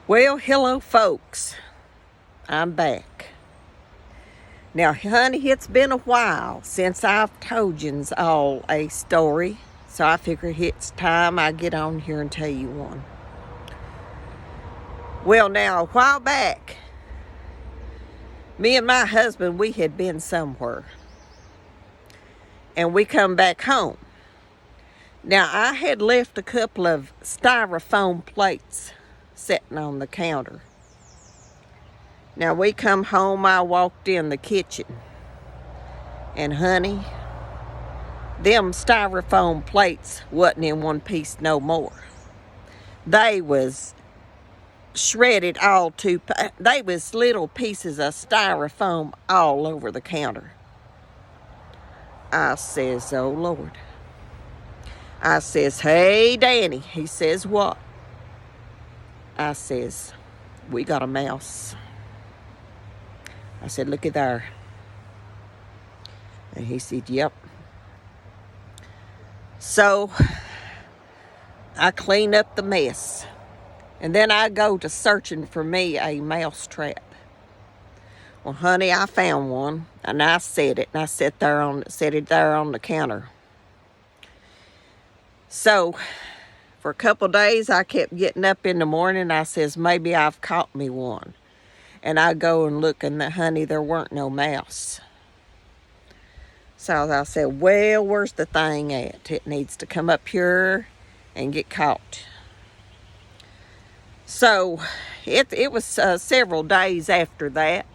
Well, hello, folks. I'm back. Now, honey, it's been a while since I've told yous all a story, so I figure it's time I get on here and tell you one. Well, now, a while back, me and my husband, we had been somewhere, and we come back home. Now, I had left a couple of styrofoam plates sitting on the counter. Now, we come home, I walked in the kitchen, and honey, them styrofoam plates wasn't in one piece no more. They was shredded they was little pieces of styrofoam all over the counter. I says, oh Lord. I says, hey Danny. He says, what? I says, we got a mouse. I said, look at there. And he said, yep. So I clean up the mess. And then I go to searching for me a mouse trap. Well, honey, I found one. And I set it. And I set it there on the counter. So for a couple days, I kept getting up in the morning. I says, maybe I've caught me one. And I go and look, and honey, there weren't no mouse. So I said, well, where's the thing at? It needs to come up here and get caught. So it was several days after that.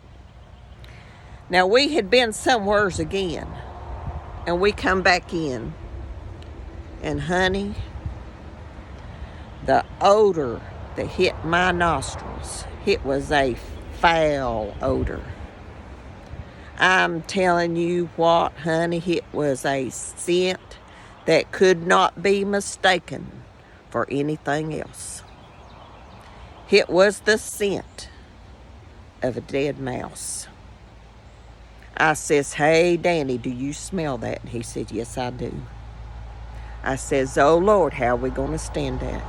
Now, we had been somewheres again, and we come back in. And honey, the odor that hit my nostrils, it was a foul odor. I'm telling you what, honey, it was a scent that could not be mistaken for anything else. It was the scent of a dead mouse. I says, hey, Danny, do you smell that? And he said, yes, I do. I says, oh, Lord, how are we going to stand that?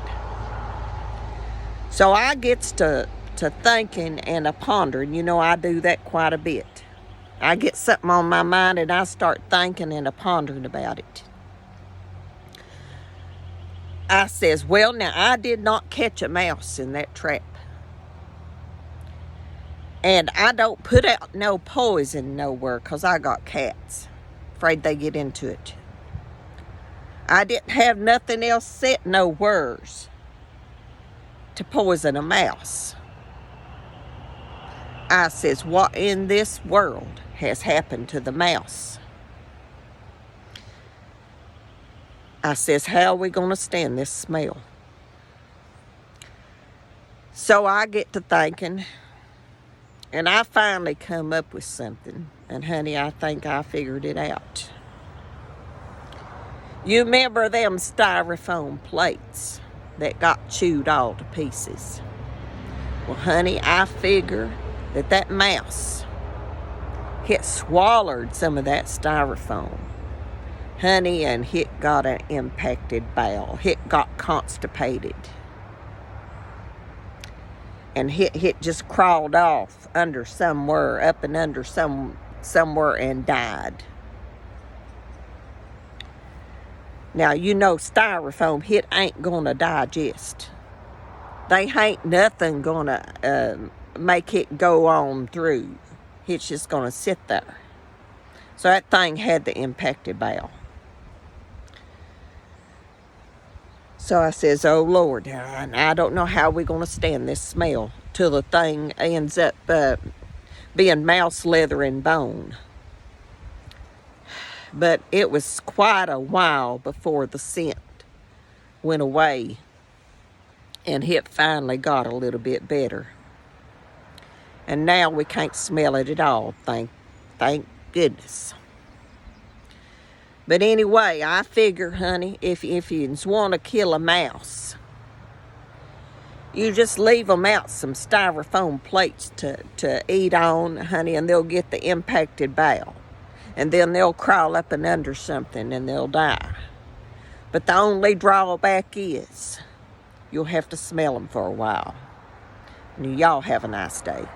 So I gets to thinking and a pondering. You know, I do that quite a bit. I get something on my mind and I start thinking and a pondering about it. I says, well, now, I did not catch a mouse in that trap. And I don't put out no poison nowhere because I got cats. Afraid they get into it. I didn't have nothing else set nowheres to poison a mouse. I says, what in this world has happened to the mouse? I says, how are we going to stand this smell? So I get to thinking, and I finally come up with something. And honey, I think I figured it out. You remember them styrofoam plates that got chewed all to pieces? Well, honey, I figure that mouse had swallowed some of that styrofoam. Honey, and it got an impacted bowel. It got constipated. And it just crawled off under somewhere, up and under somewhere and died. Now, you know styrofoam, it ain't going to digest. They ain't nothing going to make it go on through. It's just going to sit there. So that thing had the impacted bowel. So I says, oh Lord, I don't know how we're going to stand this smell till the thing ends up being mouse leather and bone. But it was quite a while before the scent went away and it finally got a little bit better. And now we can't smell it at all, thank goodness. But anyway, I figure, honey, if you want to kill a mouse, you just leave them out some styrofoam plates to eat on, honey, and they'll get the impacted bowel. And then they'll crawl up and under something and they'll die. But the only drawback is you'll have to smell them for a while. And y'all have a nice day.